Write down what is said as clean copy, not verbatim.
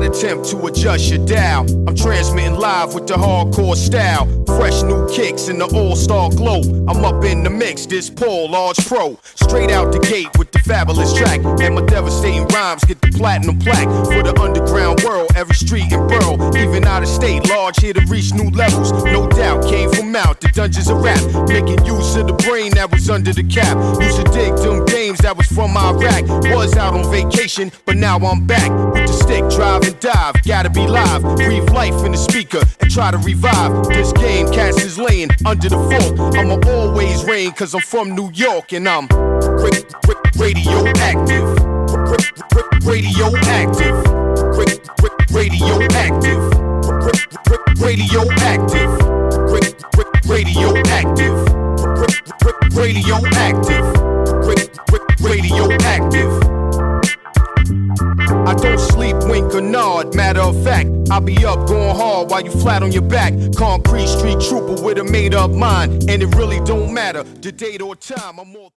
attempt to adjust your dial. I'm transmitting live with the hardcore style. Fresh new kicks in the all-star glow. I'm up in the mix, this Paul, large pro. Straight out the gate with the fabulous track. And my devastating rhymes get the platinum plaque. For the underground world, every street and borough. Even out of state, large here to reach new levels. No doubt, came from out the dungeons of rap. Making use of the brain that was under the cap. Used to dig them games that was from Iraq. Was out on vacation, but now I'm back. With the stick, drive and dive. Gotta be live, breathe life in the speaker and try to revive this game. Cats is laying under the fort. I'ma always reign cause I'm from New York and I'm radioactive. Radioactive. Radioactive. Radioactive. Radioactive. Radioactive. Radioactive. I don't sleep, wink or nod, matter of fact, I'll be up going hard while you flat on your back. Concrete street trooper with a made up mind, and it really don't matter the date or time. I'm more